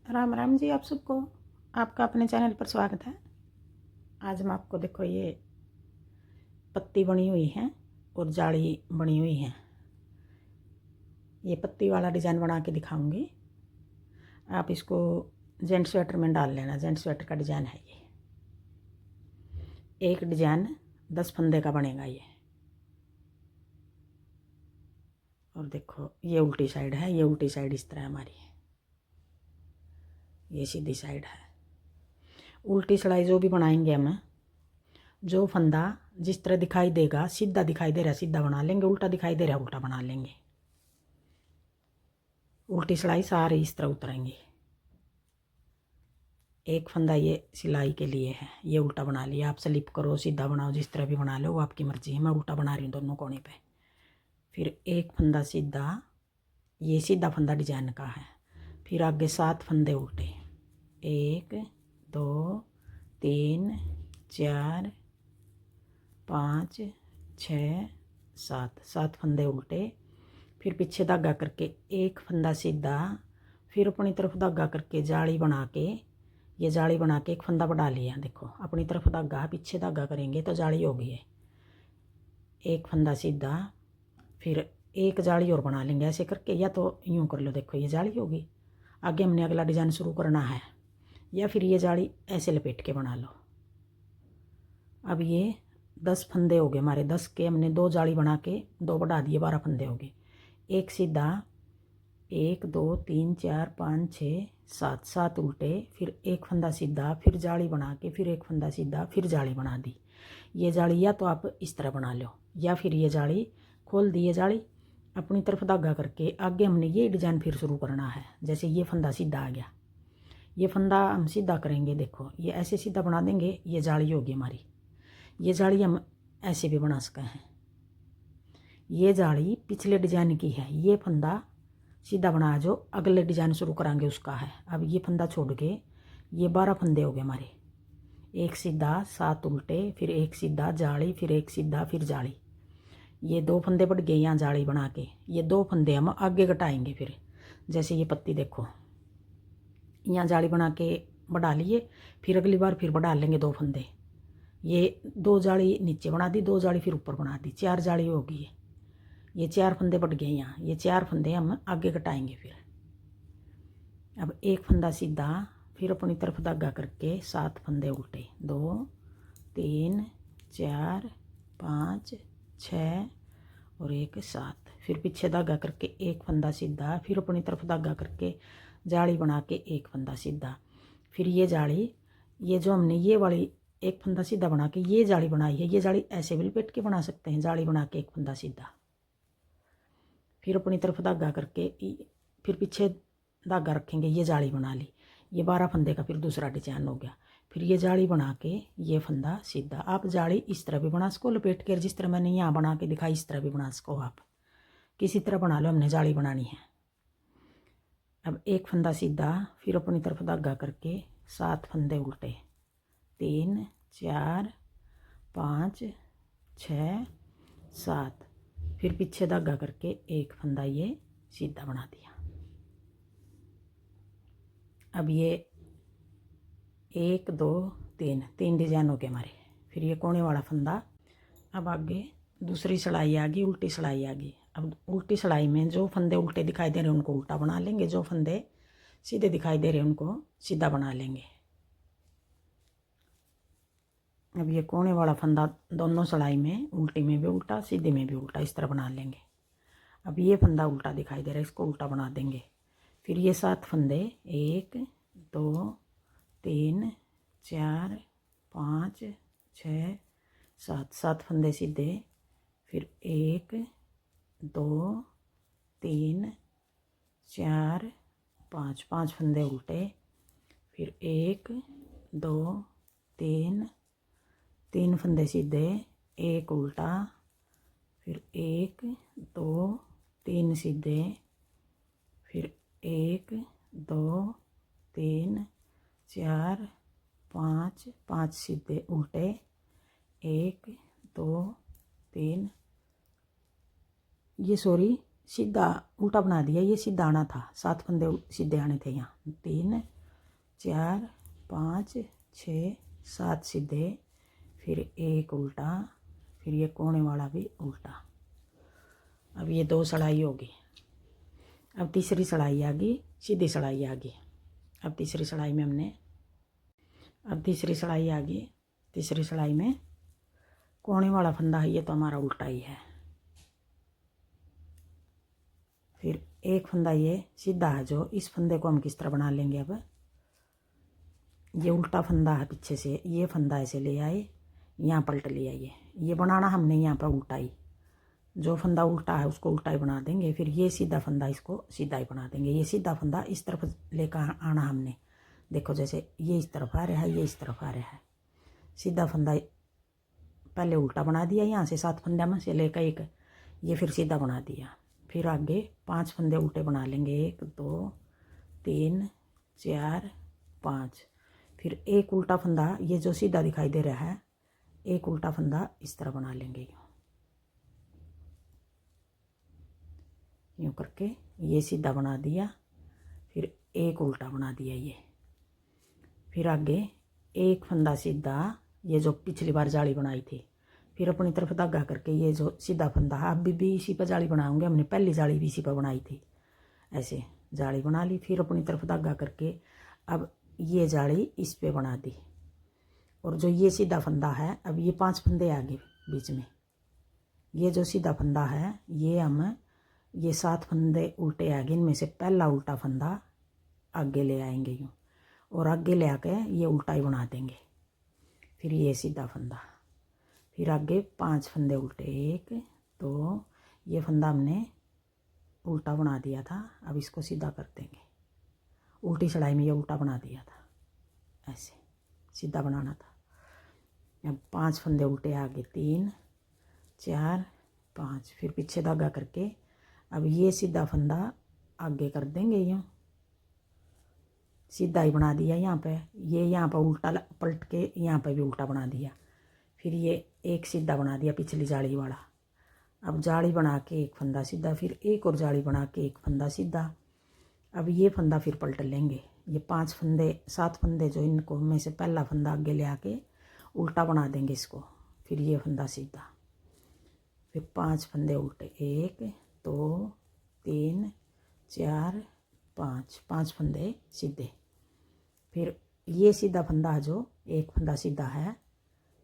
राम राम जी आप सबको। आपका अपने चैनल पर स्वागत है। आज हम आपको देखो ये पत्ती बनी हुई है और जाली बनी हुई है। ये पत्ती वाला डिज़ाइन बना के दिखाऊंगी। आप इसको जेंट स्वेटर में डाल लेना। जेंट स्वेटर का डिज़ाइन है ये। एक डिज़ाइन 10 फंदे का बनेगा ये। और देखो ये उल्टी साइड है, ये उल्टी साइड इस तरह हमारी है, ये सीधी साइड है। उल्टी सिलाई जो भी बनाएंगे हम, जो फंदा जिस तरह दिखाई देगा, सीधा दिखाई दे रहा है सीधा बना लेंगे, उल्टा दिखाई दे रहा है उल्टा बना लेंगे। उल्टी सिलाई सारी इस तरह उतरेंगी। एक फंदा ये सिलाई के लिए है, ये उल्टा बना लिया। आप स्लिप करो, सीधा बनाओ, जिस तरह भी बना लो वो आपकी मर्जी है। मैं उल्टा बना रही हूँ दोनों कोने पे। फिर एक फंदा सीधा, ये सीधा फंदा डिजाइन का है। फिर आगे 7 फंदे उल्टे, 1 2 3 4 5 6 7 फंदे उल्टे। फिर पीछे धागा करके एक फंदा सीधा, फिर अपनी तरफ धागा करके जाली बना के, ये जाली बना के एक फंदा बढ़ा लिया। देखो अपनी तरफ धागा, पीछे धागा करेंगे तो जाली होगी है। एक फंदा सीधा, फिर एक जाली और बना लेंगे ऐसे करके, या तो यूँ कर लो। देखो ये जाली होगी। आगे हमने अगला डिज़ाइन शुरू करना है, या फिर ये जाली ऐसे लपेट के बना लो। अब ये 10 फंदे हो गए हमारे। 10 के हमने 2 जाली बना के 2 बढ़ा दिए, 12 फंदे हो गए। एक सीधा, 1 2 3 4 5 6 7 उल्टे, फिर एक फंदा सीधा, फिर जाली बना के, फिर एक फंदा सीधा, फिर जाली बना दी। ये जाली या तो आप इस तरह बना लो, या फिर ये जाली खोल दी। ये जाली अपनी तरफ धागा करके आगे हमने ये डिज़ाइन फिर शुरू करना है। जैसे ये फंदा सीधा आ गया, ये फंदा हम सीधा करेंगे। देखो ये ऐसे सीधा बना देंगे, ये जाली होगी हमारी। ये जाली हम ऐसे भी बना सके हैं। ये जाली पिछले डिज़ाइन की है। ये फंदा सीधा बना जो अगले डिज़ाइन शुरू करांगे उसका है। अब ये फंदा छोड़ के ये 12 फंदे हो गए हमारे। एक सीधा, 7 उल्टे, फिर एक सीधा जाली, फिर एक सीधा, फिर जाली। ये 2 फंदे बढ़ गए यहाँ जाली बना के। ये 2 फंदे हम आगे घटाएंगे। फिर जैसे ये पत्ती देखो, यहाँ जाली बना के बढ़ा लिए, फिर अगली बार फिर बढ़ा लेंगे 2 फंदे। ये 2 जाली नीचे बना दी, 2 जाली फिर ऊपर बना दी, 4 जाली होगी। ये 4 फंदे बढ़ गए यहाँ। ये 4 फंदे हम आगे घटाएंगे। फिर अब एक फंदा सीधा, फिर अपनी तरफ धागा करके 7 फंदे उल्टे, 2 3 4 5 6 और एक 7। फिर पीछे धागा करके एक फंदा सीधा, फिर अपनी तरफ धागा करके जाली बना के एक फंदा सीधा। फिर ये जाली, ये जो हमने ये वाली एक फंदा सीधा बना के ये जाली बनाई है, ये जाली ऐसे भी लपेट के बना सकते हैं। जाली बना के एक फंदा सीधा, फिर अपनी तरफ धागा करके फिर पीछे धागा रखेंगे, ये जाली बना ली। ये 12 फंदे का फिर दूसरा डिजाइन हो गया। फिर ये जाली बना के ये फंदा सीधा। आप जाली इस तरह भी बना सको लपेट कर, जिस तरह मैंने यहाँ बना के दिखाई इस तरह भी बना सको। आप किसी तरह बना लो, हमने जाली बनानी है। अब एक फंदा सीधा, फिर अपनी तरफ धागा करके 7 फंदे उल्टे, 3 4 5 6 7। फिर पीछे धागा करके एक फंदा ये सीधा बना दिया। अब ये 1 2 3 डिजाइन हो गए हमारे। फिर ये कोने वाला फंदा। अब आगे दूसरी सिलाई आ गई, उल्टी सिलाई आ गई। अब उल्टी सिलाई में जो फंदे उल्टे दिखाई दे रहे हैं उनको उल्टा बना लेंगे, जो फंदे सीधे दिखाई दे रहे हैं उनको सीधा बना लेंगे। अब ये कोने वाला फंदा दोनों सिलाई में, उल्टी में भी उल्टा, सीधे में भी उल्टा, इस तरह बना लेंगे। अब ये फंदा उल्टा दिखाई दे रहा है, इसको उल्टा बना देंगे। फिर ये 7 फंदे, 1 2 3 4 5 6 7 फंदे सीधे। फिर 1 2 3 4 5 फंदे उल्टे। फिर 1 2 3 फंदे सीधे, एक उल्टा, फिर 1 2 3 सीधे, फिर 1 2 3 4 5 सीधे उल्टे, 1 2 3। ये सॉरी सीधा उल्टा बना दिया, ये सीधा आना था, 7 फंदे सीधे आने थे यहाँ। 3 4 5 6 7 सीधे, फिर एक उल्टा, फिर ये कोने वाला भी उल्टा। अब ये 2 सड़ाई होगी। अब तीसरी सड़ाई आ गई, सीधी सड़ाई आ गई। अब तीसरी सड़ाई में तीसरी सड़ाई आ गई। तीसरी सड़ाई में कोने वाला फंदा है, ये तो हमारा उल्टा ही है। फिर एक फंदा ये सीधा है, जो इस फंदे को हम किस तरह बना लेंगे। अब ये उल्टा फंदा है, पीछे से ये फंदा ऐसे ले आए, यहाँ पलट लिया। ये बनाना हमने यहाँ पर उल्टा ही, जो फंदा उल्टा है उसको उल्टा ही बना देंगे। फिर ये सीधा फंदा, इसको सीधा ही बना देंगे। ये सीधा फंदा इस तरफ लेकर आना हमने, देखो जैसे ये इस तरफ आ रहा है, ये इस तरफ आ रहा है। सीधा फंदा पहले उल्टा बना दिया, यहाँ से 7 फंदे में से लेकर एक, ये फिर सीधा बना दिया। फिर आगे 5 फंदे उल्टे बना लेंगे, 1 2 3 4 5। फिर एक उल्टा फंदा, ये जो सीधा दिखाई दे रहा है, एक उल्टा फंदा इस तरह बना लेंगे। यूँ करके ये सीधा बना दिया, फिर एक उल्टा बना दिया ये। फिर आगे एक फंदा सीधा, ये जो पिछली बार जाली बनाई थी, फिर अपनी तरफ धागा करके ये जो सीधा फंदा है, अभी भी इसी पर जाली बनाऊंगे। हमने पहली जाली भी इसी पर बनाई थी, ऐसे जाली बना ली। फिर अपनी तरफ धागा करके अब ये जाली इस पे बना दी, और जो ये सीधा फंदा है, अब ये 5 फंदे आगे बीच में, ये जो सीधा फंदा है, ये हम ये 7 फंदे उल्टे आगे, इनमें से पहला उल्टा फंदा आगे ले आएंगे यूँ, और आगे ले आके ये उल्टा ही बना देंगे। फिर ये सीधा फंदा, फिर आगे 5 फंदे उल्टे, 1 2, ये फंदा हमने उल्टा बना दिया था, अब इसको सीधा कर देंगे। उल्टी चढ़ाई में ये उल्टा बना दिया था, ऐसे सीधा बनाना था। अब 5 फंदे उल्टे आगे, 3 4 5। फिर पीछे धागा करके अब ये सीधा फंदा आगे कर देंगे, यूँ सीधा ही बना दिया। यहाँ पे ये यहाँ पर उल्टा पलट के यहाँ पे भी उल्टा बना दिया। फिर ये एक सीधा बना दिया पिछली जाली वाला। अब जाली बना के एक फंदा सीधा, फिर एक और जाली बना के एक फंदा सीधा। अब ये फंदा फिर पलट लेंगे, ये 5 फंदे 7 फंदे जो इनको में से पहला फंदा आगे ले आके उल्टा बना देंगे इसको। फिर ये फंदा सीधा, फिर 5 फंदे उल्टे, 1 2 3 4 5, 5 फंदे सीधे। फिर ये सीधा फंदा जो एक फंदा सीधा है,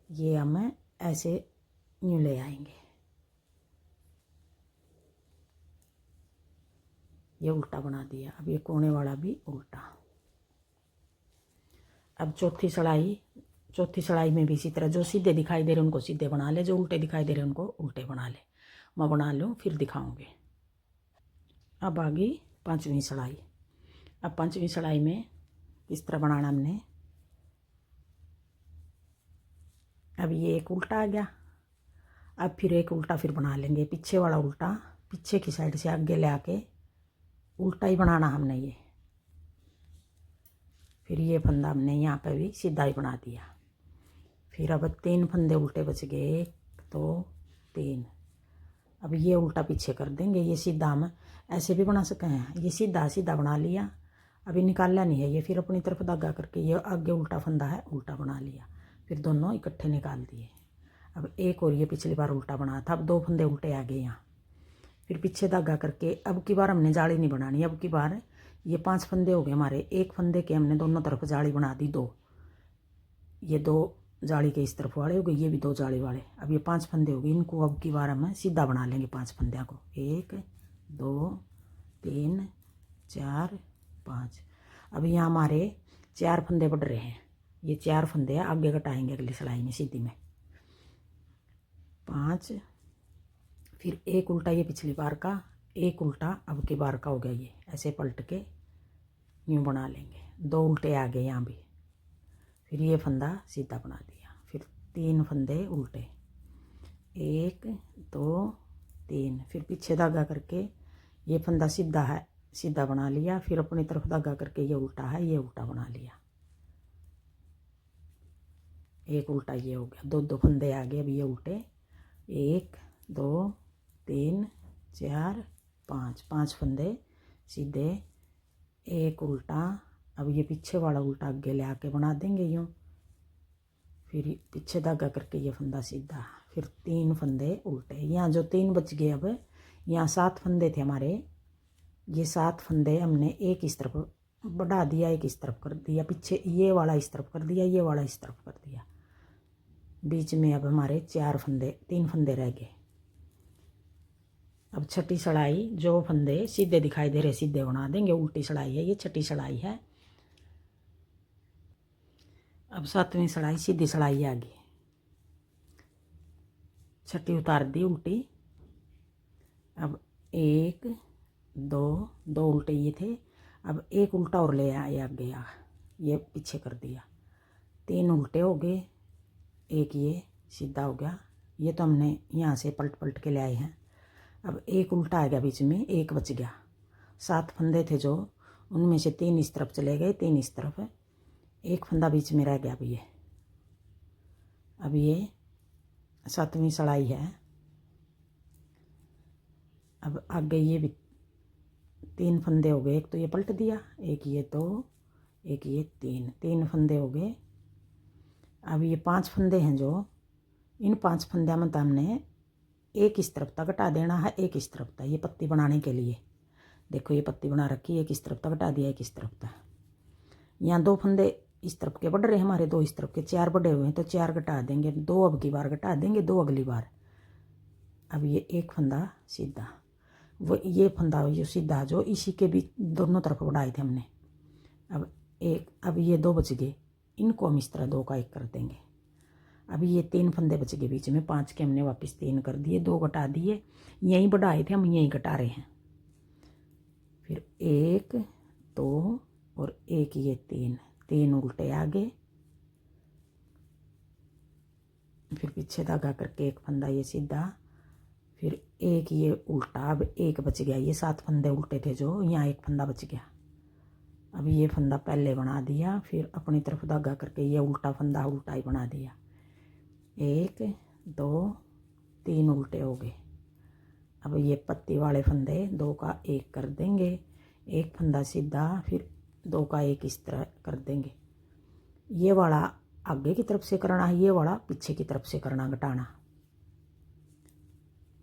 ये हम ऐसे यूँ ले आएंगे, ये उल्टा बना दिया। अब ये कोने वाला भी उल्टा। अब चौथी सड़ाई में भी इसी तरह, जो सीधे दिखाई दे रहे उनको सीधे बना ले, जो उल्टे दिखाई दे रहे उनको उल्टे बना ले। मैं बना लूँ फिर दिखाऊंगे। अब आ गई 5वीं सड़ाई। अब 5वीं सड़ाई में इस तरह बनाना हमने। अब ये एक उल्टा आ गया, अब फिर एक उल्टा फिर बना लेंगे, पीछे वाला उल्टा, पीछे की साइड से आगे ले आके उल्टा ही बनाना हमने ये। फिर ये फंदा हमने यहाँ पे भी सीधा ही बना दिया। फिर अब 3 फंदे उल्टे बच गए, 1 2 3। अब ये उल्टा पीछे कर देंगे, ये सीधा हम ऐसे भी बना सके हैं, ये सीधा सीधा बना लिया, अभी निकालना नहीं है ये। फिर अपनी तरफ धागा करके ये आगे उल्टा फंदा है, उल्टा बना लिया, फिर दोनों इकट्ठे निकाल दिए। अब एक और ये पिछली बार उल्टा बना था, अब 2 फंदे उल्टे आ गए यहाँ। फिर पीछे धागा करके अब की बार हमने जाली नहीं बनानी, अब की बार ये 5 फंदे हो गए हमारे, एक फंदे के हमने दोनों तरफ जाली बना दी 2, ये 2 जाली के इस तरफ वाले हो गए, ये भी 2 जाली वाले। अब ये 5 फंदे हो गए, इनको अब की बार हम सीधा बना लेंगे 5 फंदे को, 1 2 3 4 5। अब यहाँ हमारे 4 फंदे बढ़ रहे हैं, ये 4 फंदे आगे कटाएंगे अगली सिलाई में सीधी में 5। फिर एक उल्टा ये पिछली बार का, एक उल्टा अब की बार का हो गया, ये ऐसे पलट के यूँ बना लेंगे। 2 उल्टे आ गए यहाँ भी, फिर ये फंदा सीधा बना दिया। फिर 3 फंदे उल्टे, 1 2 3। फिर पीछे धागा करके ये फंदा सीधा है, सीधा बना लिया, फिर अपनी तरफ धागा करके ये उल्टा है, ये उल्टा बना लिया। एक उल्टा ये हो गया, 2 फंदे आ गए अब ये उल्टे, 1 2 3 4 5, 5 फंदे सीधे, एक उल्टा, अब ये पीछे वाला उल्टा आगे ले आके बना देंगे यूँ, फिर पीछे धागा करके ये फंदा सीधा, फिर 3 फंदे उल्टे। यहाँ जो 3 बच गए, अब यहाँ 7 फंदे थे हमारे, ये 7 फंदे हमने एक इस तरफ बढ़ा दिया, एक इस तरफ कर दिया, पीछे ये वाला इस तरफ कर दिया, ये वाला इस तरफ कर दिया। बीच में अब हमारे 4 फंदे, 3 फंदे रह गए। अब छठी सड़ाई, जो फंदे सीधे दिखाई दे रहे सीधे बना देंगे, उल्टी सड़ाई है, ये छठी सड़ाई है। अब 7वीं सड़ाई सीधी सड़ाई आ गई, छठी उतार दी उल्टी। अब 1 2 उल्टे ये थे, अब एक उल्टा और ले आए आगे, ये पीछे कर दिया, 3 उल्टे हो गए, एक ये सीधा हो गया। ये तो हमने यहाँ से पलट पलट के ले आए हैं। अब एक उल्टा आ गया बीच में, एक बच गया। 7 फंदे थे जो, उनमें से 3 इस तरफ चले गए, 3 इस तरफ, एक फंदा बीच में रह गया। अब ये 7वीं सड़ाई है। अब आगे ये भी 3 फंदे हो गए, एक तो ये पलट दिया, एक ये 2, एक ये 3 फंदे हो गए। अब ये 5 फंदे हैं जो, इन 5 फंदे में तो हमने एक इस तरफ तक घटा देना है, एक इस तरफ तक, ये पत्ती बनाने के लिए। देखो ये पत्ती बना रखी है, एक इस तरफ तक घटा दिया, एक इस तरफ तक। यहाँ 2 फंदे इस तरफ के बढ़ रहे हैं हमारे, 2 इस तरफ के, 4 बढ़े हुए हैं, तो 4 घटा देंगे, 2 अब की बार घटा देंगे, 2 अगली बार। अब ये एक फंदा सीधा, वो ये फंदा जो सीधा जो इसी के भी दोनों तरफ बढ़ाए थे हमने। अब ये 2 बच गए, इनको हम इस तरह 2 का 1 कर देंगे। अब ये 3 फंदे बच गए बीच में, 5 के हमने वापस 3 कर दिए, 2 घटा दिए, यहीं बढ़ाए थे हम, यहीं घटा रहे हैं। फिर 1 2 और एक ये 3 उल्टे आगे, फिर पीछे धागा करके एक फंदा ये सीधा, फिर एक ये उल्टा। अब एक बच गया, ये 7 फंदे उल्टे थे जो, यहाँ एक फंदा बच गया। अब ये फंदा पहले बना दिया, फिर अपनी तरफ धागा करके ये उल्टा फंदा उल्टा ही बना दिया, 1 2 3 उल्टे हो गए। अब ये पत्ती वाले फंदे 2 का 1 कर देंगे, एक फंदा सीधा, फिर 2 का 1 इस तरह कर देंगे। ये वाला आगे की तरफ से करना है, ये वाला पीछे की तरफ से करना, घटाना।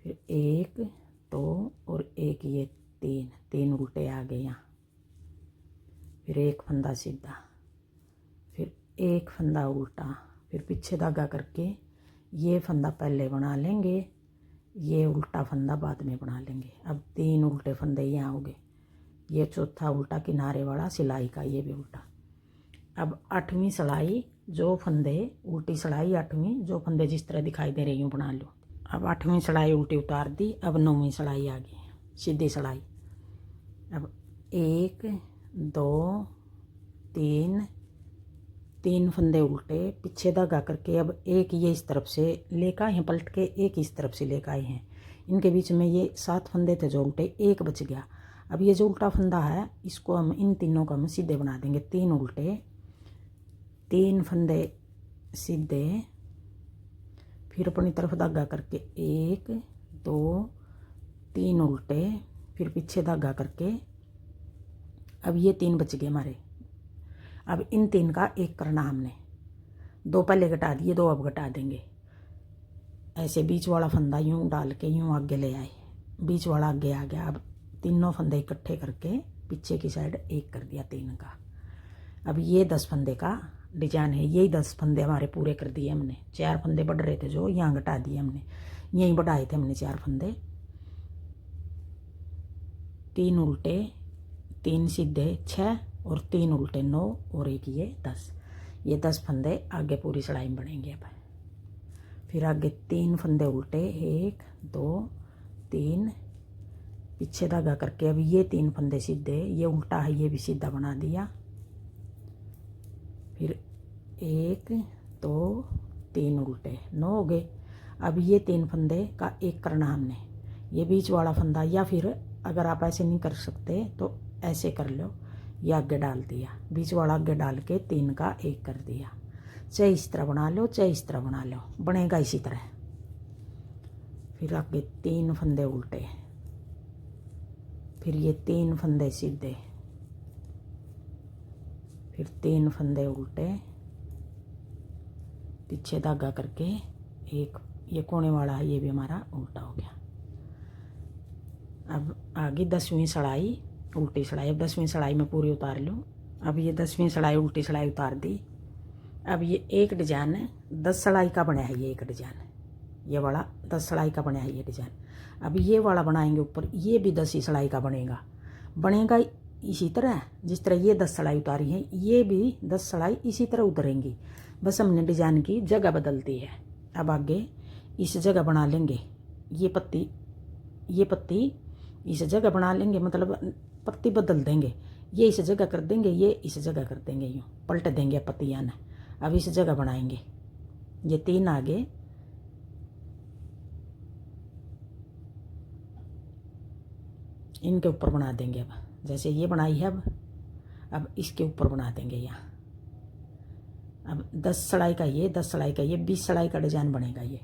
फिर 1 2 और एक ये 3 उल्टे आ गए यहाँ, फिर एक फंदा सीधा, फिर एक फंदा उल्टा, फिर पीछे धागा करके ये फंदा पहले बना लेंगे, ये उल्टा फंदा बाद में बना लेंगे। अब 3 उल्टे फंदे यहाँ हो गए, ये चौथा उल्टा किनारे वाला सिलाई का, ये भी उल्टा। अब 8वीं सड़ाई, जो फंदे उल्टी सड़ाई 8वीं, जो फंदे जिस तरह दिखाई दे रही हूँ बना लो। अब 8वीं सड़ाई उल्टी उतार दी। अब 9वीं सड़ाई आ गई, सीधी सड़ाई। अब 1 2 3 फंदे उल्टे, पीछे धागा करके अब एक ये इस तरफ से लेकर आए हैं पलट के, एक इस तरफ से लेकर आए हैं। इनके बीच में ये 7 फंदे थे जो उल्टे, एक बच गया। अब ये जो उल्टा फंदा है, इसको हम इन तीनों को हम सीधे बना देंगे, 3 उल्टे, 3 फंदे सीधे, फिर अपनी तरफ धागा करके 1 2 3 उल्टे, फिर पीछे धागा करके अब ये 3 बच गए हमारे। अब इन 3 का 1 करना हमने, 2 पहले घटा दिए, 2 अब घटा देंगे। ऐसे बीच वाला फंदा यूं डाल के यूं आगे ले आए, बीच वाला आगे आ गया। अब तीनों फंदे इकट्ठे करके पीछे की साइड 1 कर दिया 3 का। अब ये 10 फंदे का डिजाइन है, यही 10 फंदे हमारे पूरे कर दिए हमने। 4 फंदे बढ़ रहे थे जो, यहाँ घटा दिए हमने, यहीं बढ़ाए थे हमने 4 फंदे। 3 उल्टे 3 सीधे 6 और 3 उल्टे 9 और एक ये 10, ये 10 फंदे आगे पूरी सड़ाई में बनेंगे। अब फिर आगे 3 फंदे उल्टे, 1 2 3, पीछे धागा करके अब ये 3 फंदे सीधे, ये उल्टा है ये भी सीधा बना दिया। फिर 1 2 3 उल्टे, 9 हो गए। अब ये 3 फंदे का 1 करना हमने, ये बीच वाला फंदा, या फिर अगर आप ऐसे नहीं कर सकते तो ऐसे कर लो, ये आगे डाल दिया, बीच वाला आगे डाल के 3 का 1 कर दिया। चाहे इस तरह बना लो, चाहे इस तरह बना लो, बनेगा इसी तरह। फिर आगे 3 फंदे उल्टे, फिर ये 3 फंदे सीधे, फिर 3 फंदे उल्टे, पीछे धागा करके एक, ये कोने वाला है, ये भी हमारा उल्टा हो गया। अब आगे 10वीं सड़ाई उल्टी सड़ाई। अब 10वीं सड़ाई में पूरी उतार लूँ। अब ये 10वीं सड़ाई उल्टी सड़ाई उतार दी। अब ये एक डिजाइन है 10 सड़ाई का बना है, ये एक डिजाइन ये वाला 10 सड़ाई का बना है ये डिजाइन। अब ये वाला बनाएंगे ऊपर, ये भी 10 ही सड़ाई का बनेगा इसी तरह जिस तरह ये 10 सड़ाई उतारी है, ये भी 10 सड़ाई इसी तरह उतरेंगी। बस हमने डिजाइन की जगह बदलती है। अब आगे इस जगह बना लेंगे, ये पत्ती इस जगह बना लेंगे, मतलब पत्ती बदल देंगे, ये इस जगह कर देंगे, ये इस जगह कर देंगे, यूँ पलट देंगे पत्तियाँ ने। अब इस जगह बनाएंगे, ये 3 आगे, इनके ऊपर बना देंगे। अब जैसे ये बनाई है, अब इसके ऊपर बना देंगे यहाँ। अब 10 सड़ाई का ये, 10 सड़ाई का ये, 20 सड़ाई का डिजाइन बनेगा। ये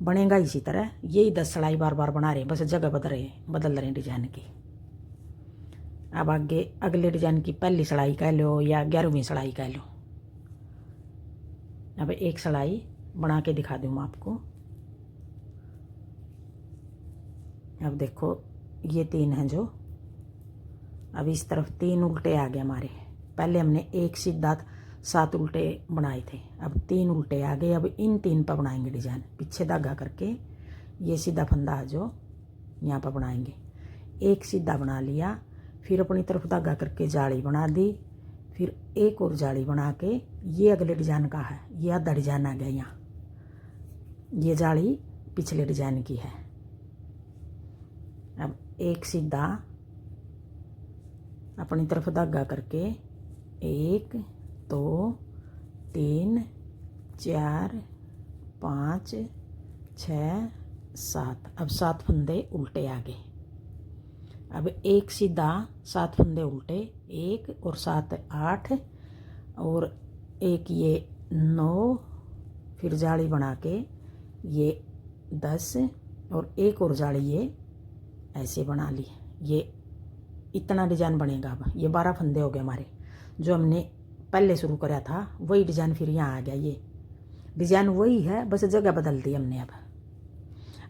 बनेगा इसी तरह, यही 10 सड़ाई बार बार बना रहे हैं, बस जगह बदल रहे हैं डिजाइन की। अब आगे अगले डिजाइन की पहली सड़ाई कह लो या 11वीं सड़ाई कह लो। अब एक सड़ाई बना के दिखा दूँ मैं आपको। अब देखो ये 3 हैं जो, अब इस तरफ 3 उल्टे आ गए हमारे। पहले हमने एक सीधा 7 उल्टे बनाए थे, अब 3 उल्टे आ गए। अब इन 3 पर बनाएंगे डिजाइन, पीछे धागा करके ये सीधा फंदा जो यहाँ पर बनाएंगे। एक सीधा बना लिया, फिर अपनी तरफ धागा करके जाली बना दी, फिर एक और जाली बना के, ये अगले डिजाइन का है, ये आधा डिजाइन आ गया यहाँ, ये जाली पिछले डिजाइन की है। अब एक सीधा अपनी तरफ धागा करके 1 2 3 4 5 6 7, अब 7 फंदे उल्टे आ गए। अब एक सीधा 7 फंदे उल्टे, 1 और 7 8 और एक ये 9, फिर जाली बना के ये 10 और एक और जाली ये ऐसे बना ली। ये इतना डिजाइन बनेगा। अब ये 12 फंदे हो गए हमारे, जो हमने पहले शुरू करा था वही डिजाइन फिर यहाँ आ गया। ये डिजाइन वही है, बस जगह बदल दी हमने।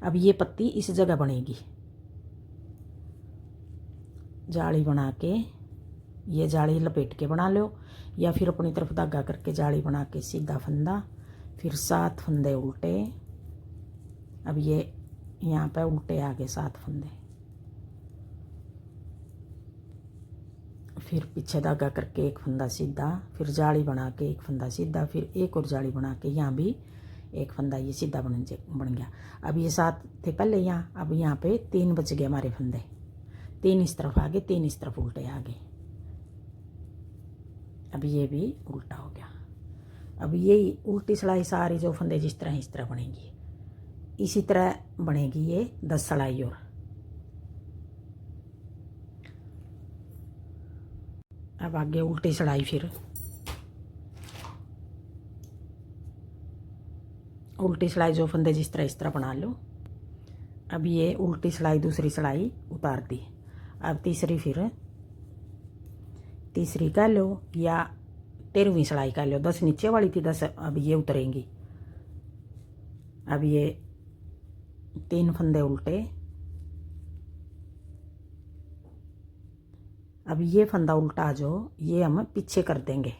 अब ये पत्ती इस जगह बनेगी, जाली बना के ये जाली लपेट के बना लो, या फिर अपनी तरफ धागा करके जाली बना के सीधा फंदा, फिर 7 फंदे उल्टे। अब ये यहाँ पे उल्टे आ गए 7 फंदे, फिर पीछे धागा करके एक फंदा सीधा, फिर जाली बना के एक फंदा सीधा, फिर एक और जाली बना के यहाँ भी एक फंदा ये सीधा बन गया। अब ये 7 थे पहले यहाँ, अब यहाँ पे 3 बच गए हमारे फंदे, 3 इस तरफ आ गए, 3 इस तरफ उल्टे आ गए। अब ये भी उल्टा हो गया। अब यही उल्टी सड़ाई सारी जो फंदे जिस तरह इस तरह बनेगी, इसी तरह बनेगी ये 10 सड़ाई। और अब आगे उल्टी सड़ाई, फिर उल्टी सड़ाई जो फंदे जिस तरह इस तरह बना लो। अब ये उल्टी सड़ाई दूसरी सड़ाई उतार दी। अब तीसरी, फिर तीसरी कह लो या 13वीं सड़ाई कह लो, 10 नीचे वाली थी, 10 अब ये उतरेंगी। अब ये 3 फंदे उल्टे, अब ये फंदा उल्टा जो ये हम पीछे कर देंगे।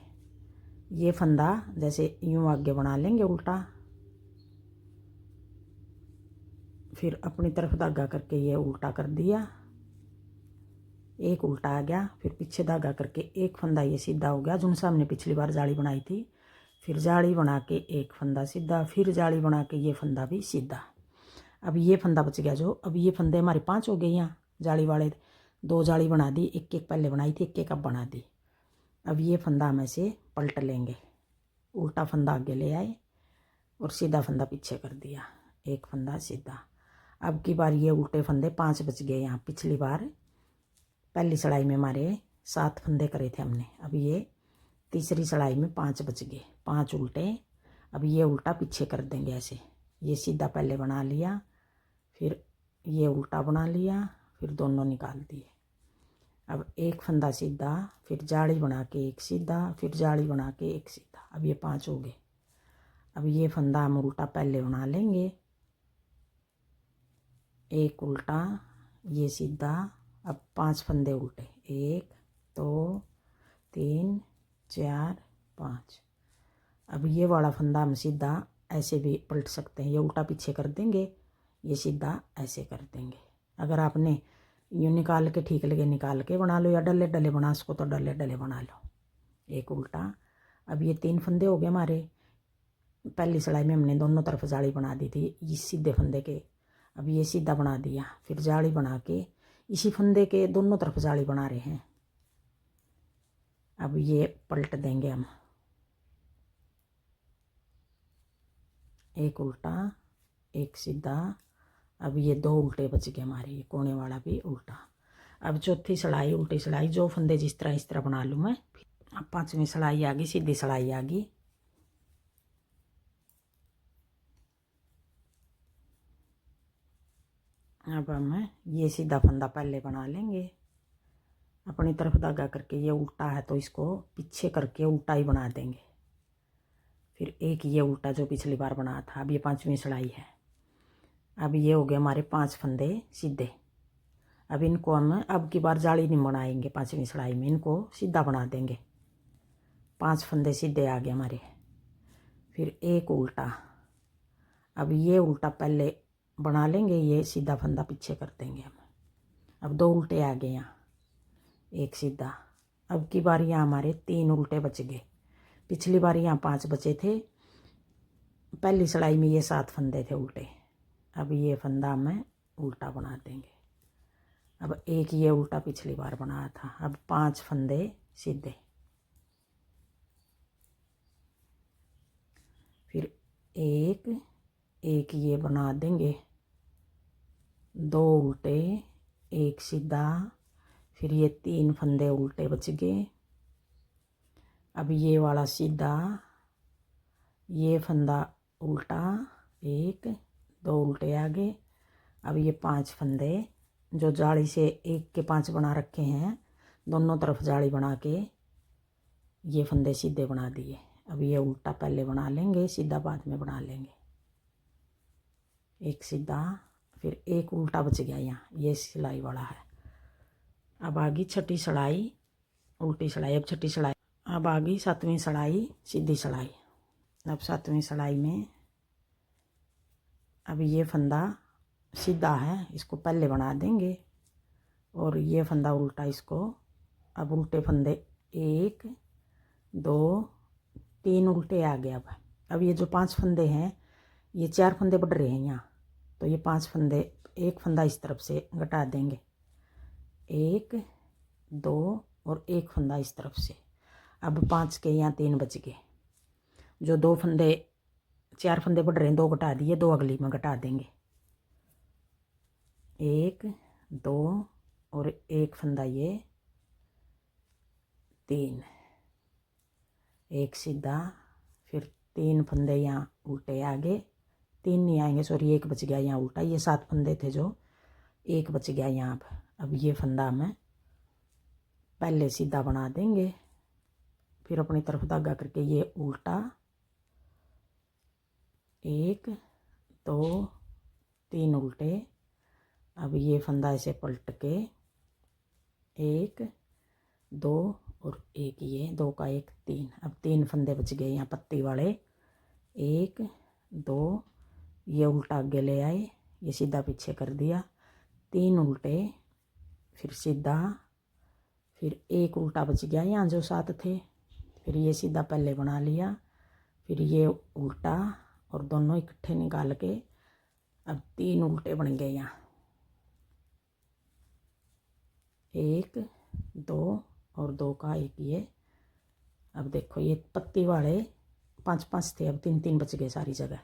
ये फंदा जैसे यूं आगे बना लेंगे उल्टा, फिर अपनी तरफ धागा करके ये उल्टा कर दिया, एक उल्टा आ गया, फिर पीछे धागा करके एक फंदा ये सीधा हो गया, जिनसे हमने पिछली बार जाली बनाई थी। फिर जाली बना के एक फंदा सीधा, फिर जाली बना के ये फंदा भी सीधा। अब ये फंदा बच गया जो, अब ये फंदे हमारे 5 हो गए। यहाँ जाली वाले 2 जाली बना दी, एक एक पहले बनाई थी, एक एक अब बना दी। अब ये फंदा हम ऐसे पलट लेंगे, उल्टा फंदा आगे ले आए और सीधा फंदा पीछे कर दिया, एक फंदा सीधा। अब की बार ये उल्टे फंदे 5 बच गए। यहाँ पिछली बार पहली सड़ाई में हमारे 7 फंदे करे थे हमने, अब ये तीसरी सड़ाई में 5 बच गए, 5 उल्टे। अब ये उल्टा पीछे कर देंगे ऐसे, ये सीधा पहले बना लिया, फिर ये उल्टा बना लिया, फिर दोनों निकाल दिए। अब एक फंदा सीधा, फिर जाली बना के एक सीधा, फिर जाली बना के एक सीधा। अब ये 5 हो गए। अब ये फंदा हम उल्टा पहले बना लेंगे, एक उल्टा, ये सीधा। अब 5 फंदे उल्टे, 1 2 3 4 5। अब ये वाला फंदा हम सीधा ऐसे भी पलट सकते हैं, ये उल्टा पीछे कर देंगे, ये सीधा ऐसे कर देंगे। अगर आपने यूँ निकाल के ठीक लगे निकाल के बना लो, या डले डले बना सको तो डले डले बना लो। एक उल्टा। अब ये 3 फंदे हो गए हमारे। पहली सिलाई में हमने दोनों तरफ जाली बना दी थी इस सीधे फंदे के। अब ये सीधा बना दिया, फिर जाली बना के इसी फंदे के दोनों तरफ जाली बना रहे हैं। अब ये पलट देंगे हम, एक उल्टा एक सीधा। अब ये 2 उल्टे बच गए हमारे, ये कोने वाला भी उल्टा। अब चौथी सिलाई उल्टी सिलाई, जो फंदे जिस तरह इस तरह बना लूँ मैं। अब 5वीं सिलाई आ गई, सीधी सिलाई आ गई। अब हम ये सीधा फंदा पहले बना लेंगे, अपनी तरफ धागा करके। ये उल्टा है तो इसको पीछे करके उल्टा ही बना देंगे। फिर एक ये उल्टा जो पिछली बार बना था। अब ये 5वीं सिलाई है। अब ये हो गए हमारे 5 फंदे सीधे। अब इनको हम अब की बार जाली नहीं बनाएंगे, 5वीं सिलाई में इनको सीधा बना देंगे। 5 फंदे सीधे आ गए हमारे। फिर एक उल्टा। अब ये उल्टा पहले बना लेंगे, ये सीधा फंदा पीछे कर देंगे हम। अब 2 उल्टे आ गए यहाँ, एक सीधा। अब की बार यहाँ हमारे 3 उल्टे बच गए। पिछली बार यहाँ 5 बचे थे, पहली सिलाई में ये 7 फंदे थे उल्टे। अब ये फंदा मैं उल्टा बना देंगे। अब एक ये उल्टा पिछली बार बनाया था। अब 5 फंदे सीधे, फिर एक ये बना देंगे, 2 उल्टे एक सीधा, फिर ये 3 फंदे उल्टे बच गए। अब ये वाला सीधा, ये फंदा उल्टा, 1 2 उल्टे आ गए। अब ये 5 फंदे जो जाली से 1 के 5 बना रखे हैं, दोनों तरफ जाली बना के ये फंदे सीधे बना दिए। अब ये उल्टा पहले बना लेंगे, सीधा बाद में बना लेंगे। एक सीधा, फिर एक उल्टा बच गया यहाँ, ये सिलाई वाला है। अब आ गई छठी सिलाई उल्टी सिलाई। अब छठी सिलाई। अब आ गई 7वीं सिलाई सीधी सिलाई। अब 7वीं सिलाई में अब ये फंदा सीधा है, इसको पहले बना देंगे, और ये फंदा उल्टा इसको। अब उल्टे फंदे 1 2 3 उल्टे आ गए। अब ये जो 5 फंदे हैं, ये 4 फंदे बढ़ रहे हैं यहाँ, तो ये 5 फंदे, एक फंदा इस तरफ से घटा देंगे, 1 2 और एक फंदा इस तरफ से। अब 5 के यहाँ 3 बच गए। जो 2 फंदे 4 फंदे बढ़ रहे हैं, 2 घटा दिए, 2 अगली में घटा देंगे, 1 2 और एक फंदा ये 3, एक सीधा, फिर 3 फंदे यहाँ उल्टे आगे, 3 नहीं आएंगे, सॉरी 1 बच गया यहाँ उल्टा। ये 7 फंदे थे जो 1 बच गया यहाँ। अब ये फंदा हमें पहले सीधा बना देंगे, फिर अपनी तरफ धागा करके ये उल्टा, 1 2 3 उल्टे। अब ये फंदा ऐसे पलट के 1 2 और एक ये 2 का 1 3। अब 3 फंदे बच गए यहाँ पत्ती वाले, 1 2, ये उल्टा आगे ले आए, ये सीधा पीछे कर दिया, 3 उल्टे, फिर सीधा, फिर एक उल्टा बच गया यहाँ जो 7 थे, फिर ये सीधा पहले बना लिया, फिर ये उल्टा और दोनों इकट्ठे निकाल के अब 3 उल्टे बन गए यहाँ, 1 2 और 2 का 1 ये। अब देखो ये पत्ती वाले 5 5 थे, अब 3 3 बच गए सारी जगह।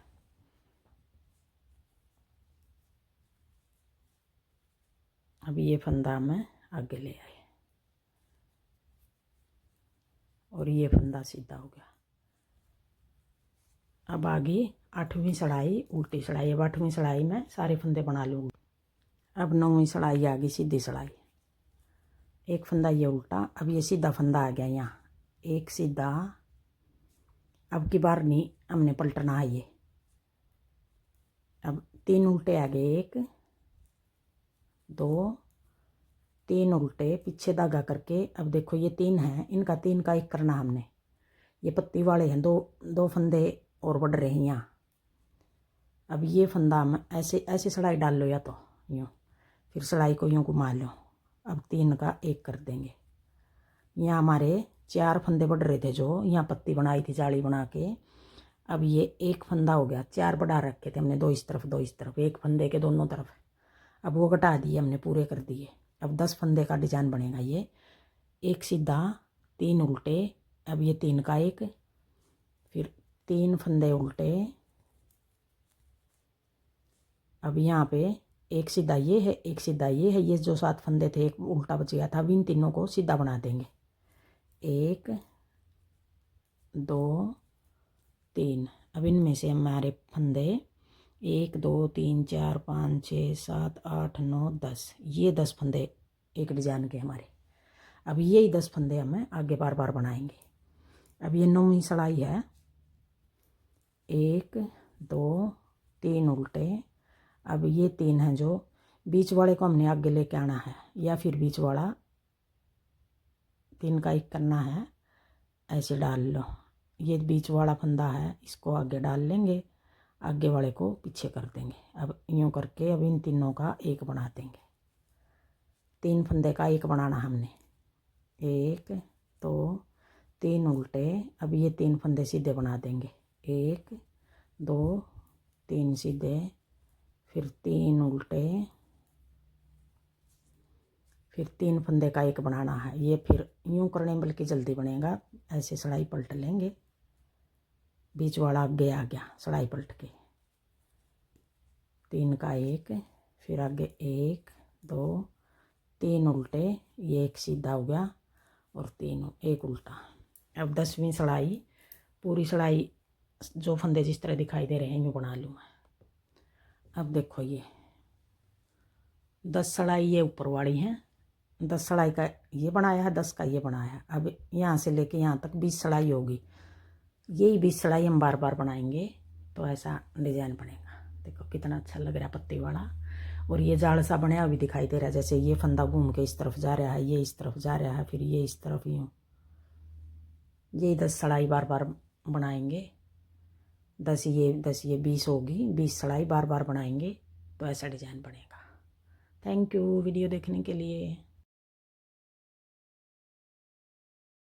अब ये फंदा में आगे ले आए और ये फंदा सीधा हो गया। अब आ गई 8वीं सिलाई उल्टी सिलाई। अब 8वीं सिलाई में सारे फंदे बना लूँगी। अब 9वीं सिलाई आ गई सीधी सिलाई, एक फंदा ये उल्टा, अब ये सीधा फंदा आ गया यहाँ, एक सीधा। अब की बार नहीं हमने पलटना है ये। अब 3 उल्टे आ गए, 1 2 3 उल्टे, पीछे धागा करके। अब देखो ये 3 है, इनका 3 का 1 करना हमने। ये पत्ती वाले हैं, दो फंदे और बढ़ रहे हैं यहाँ। अब ये फंदा हम ऐसे ऐसे सिलाई डाल लो या तो यूँ, फिर सिलाई को यूँ घुमा लो। अब 3 का 1 कर देंगे। यहाँ हमारे 4 फंदे बढ़ रहे थे, जो यहाँ पत्ती बनाई थी जाली बना के। अब ये 1 फंदा हो गया, 4 बढ़ा रखे थे हमने, 2 इस तरफ 2 इस तरफ, 1 फंदे के दोनों तरफ। अब वो घटा दिए हमने, पूरे कर दिए। अब 10 फंदे का डिजाइन बनेगा ये। 1 सीधा 3 उल्टे, अब ये 3 का 1, फिर 3 फंदे उल्टे। अब यहाँ पे 1 सीधा ये है, 1 सीधा ये है, ये जो 7 फंदे थे 1 उल्टा बच गया था। अब इन तीनों को सीधा बना देंगे। 1 2 3। अब इनमें से हमारे फंदे 1 2 3 4 5 6 7 8 9 10, ये 10 फंदे एक डिजाइन के हमारे। अब यही 10 फंदे हमें आगे बार बार बनाएंगे। अब ये 9वीं सिलाई है, 1 2 3 उल्टे। अब ये 3 हैं, जो बीच वाले को हमने आगे लेके आना है, या फिर बीच वाला 3 का 1 करना है, ऐसे डाल लो। ये बीच वाला फंदा है, इसको आगे डाल लेंगे, आगे वाले को पीछे कर देंगे। अब यूँ करके अब इन तीनों का 1 बना देंगे। 3 फंदे का 1 बनाना हमने, 1 2 3 उल्टे। अब ये 3 फंदे सीधे बना देंगे, 1 2 3 सीधे, फिर 3 उल्टे, फिर 3 फंदे का 1 बनाना है। ये फिर यूँ करने में बल्कि जल्दी बनेगा। ऐसे सिलाई पलट लेंगे, बीच वाला आगे आ गया, सिलाई पलट के 3 का 1, फिर आगे 1 2 3 उल्टे, ये 1 सीधा हो गया और 3 1 उल्टा। अब 10वीं सिलाई, पूरी सिलाई जो फंदे जिस तरह दिखाई दे रहे हैं यूँ बना लूँ मैं। अब देखो ये 10 सिलाई ये ऊपर वाली हैं, 10 सिलाई का ये बनाया है, 10 का ये बनाया है। अब यहाँ से लेके यहाँ तक 20 सिलाई होगी। यही 20 सिलाई हम बार बार बनाएंगे, तो ऐसा डिजाइन बनेगा। देखो कितना अच्छा लग रहा है पत्ती वाला। और ये जाल सा बना भी दिखाई दे रहा है, जैसे ये फंदा घूम के इस तरफ जा रहा है, ये इस तरफ जा रहा है, फिर ये इस तरफ यूँ। यही 10 सिलाई बार बार बनाएंगे। 10 ये 20 होगी, 20 सिलाई बार बार बनाएंगे, तो ऐसा डिजाइन बनेगा। थैंक यू वीडियो देखने के लिए।